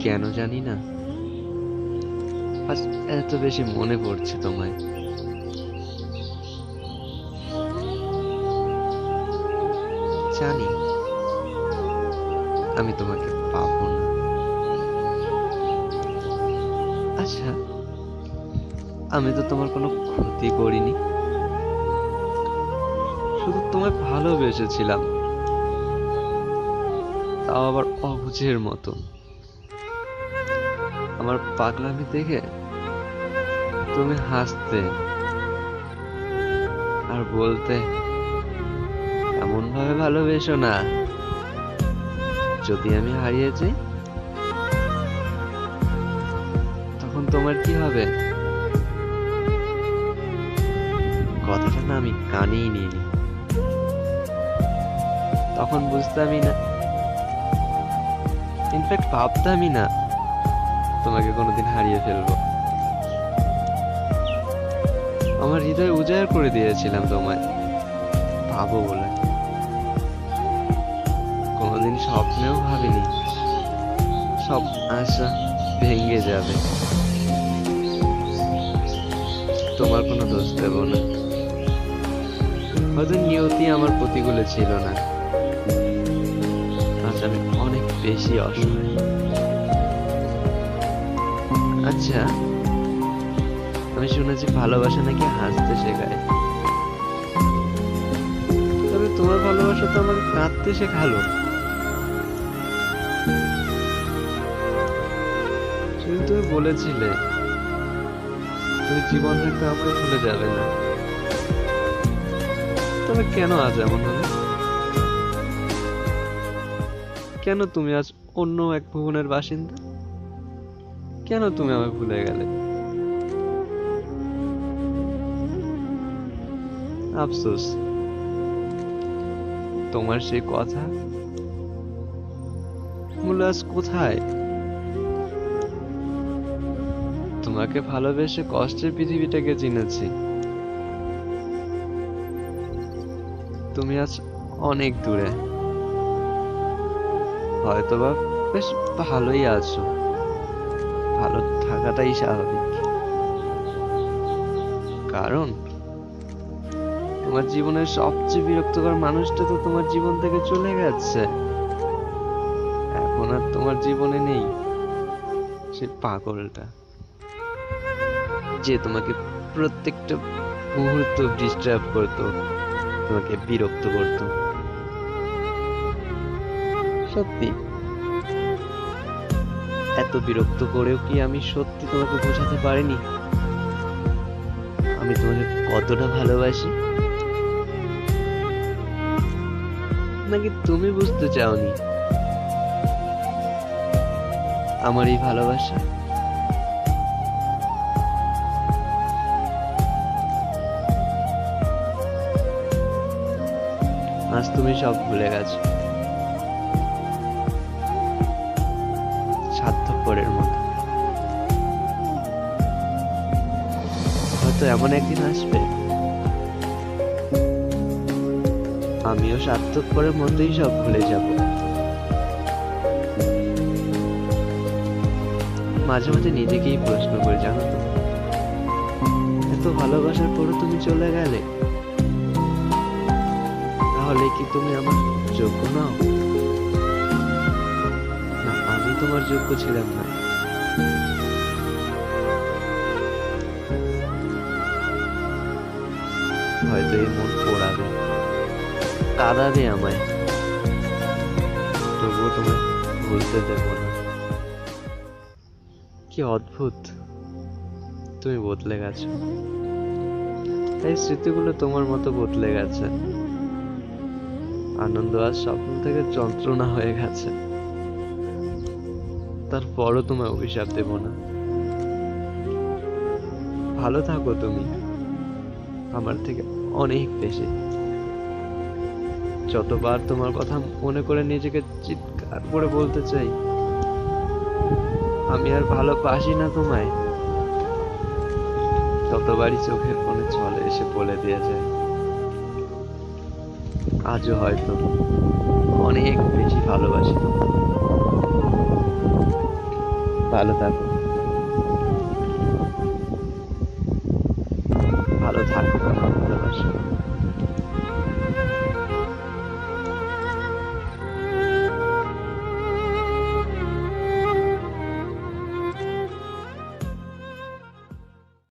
কেন জানি না, আজ এত বেশি মনে পড়ছে তোমায়। জানি আমি তোমাকে পাবো না। আচ্ছা, আমি তো তোমার কোনো ক্ষতি করিনি, শুধু তোমায় ভালোবেসেছিলাম, তাও আবার অবুঝের মতো। আমার পাগলামি দেখে তুমি হাসতে আর বলতে, এমন ভাবে ভালোবেসো না, যদি আমি হারিয়ে যাই তখন তোমার কি হবে? কথাটা না আমি কানেই নিইনি, তখন বুঝতামই না, ইনফ্যাক্ট ভাবতামই না তোমাকে কোনোদিন হারিয়ে ফেলবো। আমার হৃদয় উজাড় করে দিয়েছিলাম তোমায় ভাবো বলে। কোনোদিন স্বপ্নেও ভাবিনি সব আশা ভেঙে যাবে। তোমার কোনো দোষ দেব না, হয়তো নিয়তি আমার প্রতিকূলে ছিল না। আজ আমি অনেক বেশি অসহায়। আচ্ছা, আমি শুনেছি ভালোবাসা নাকি হাসতে শেখায়, তবে তোমার ভালোবাসা তো আমাকে কাঁদতে শেখালো। সেদিন তুমি বলেছিলে তুমি জীবন থাকতে আমাকে ভুলে যাবে না, তবে কেন আজ এমন হলো? কেন তুমি আজ অন্য এক ভুবনের বাসিন্দা? কেন তুমি আমায় ভুলে গেলে? আফসোস, তোমার সেই কথা মূল্য আজ কোথায়? তোমাকে ভালোবেসে কষ্টের পৃথিবীটাকে চিনেছি। তুমি আজ অনেক দূরে, হয়তোবা বেশ ভালোই আছো। ভালো থাকাটাই স্বাভাবিক, কারণ তোমার জীবনের সবচেয়ে বিরক্তকর মানুষটা তো তোমার জীবন থেকে চলে গেছে। এখন আর তোমার জীবনে নেই সে পাগলটা, যে তোমাকে প্রত্যেকটা মুহূর্ত ডিস্টার্ব করতো, তোমাকে বিরক্ত করতো। সত্যি, এত বিরক্ত করেও কি আমি সত্যি তোমাকে বোঝাতে পারিনি আমি তোমাকে কতটা ভালোবাসি? নাকি তুমি বুঝতে চাওনি আমার এই ভালোবাসা? আজ তুমি সব ভুলে গেছো, স্বার্থপরের মতো। হয়তো এমন একদিন আসবে আমিও স্বার্থপরের মতোই সব ভুলে যাব। মাঝে মাঝে নিজেকেই প্রশ্ন করি, জানো তো, এত ভালোবাসার পরও তুমি চলে গেলে, তাহলে কি তুমি আমার যোগ্য নও? না আমি তোমার যোগ্য ছিলাম না? হয়তো এই মন পোড়াবে, কাঁদাবে আমায়, তবুও তোমায় ভুলতে দেব না। কি অদ্ভুত, তুমি বদলে গেছো। এই স্মৃতিগুলো তোমার মতো বদলে গেছে। আনন্দ আর স্বপ্ন থেকে যন্ত্রণা হয়ে গেছে। তারপরও তোমায় অভিশাপ দেব না। ভালো থাকো তুমি আমার থেকে অনেক বেশি। যতবার তোমার কথা মনে করে নিজেকে চিৎকার করে বলতে চাই আমি আর ভালোবাসি না তোমায়, ততবারই চোখের কোণে চলে এসে বলে দিয়ে যায় আজও হয়তো অনেক বেশি ভালোবাসি তোমায়। ভালো থাকো।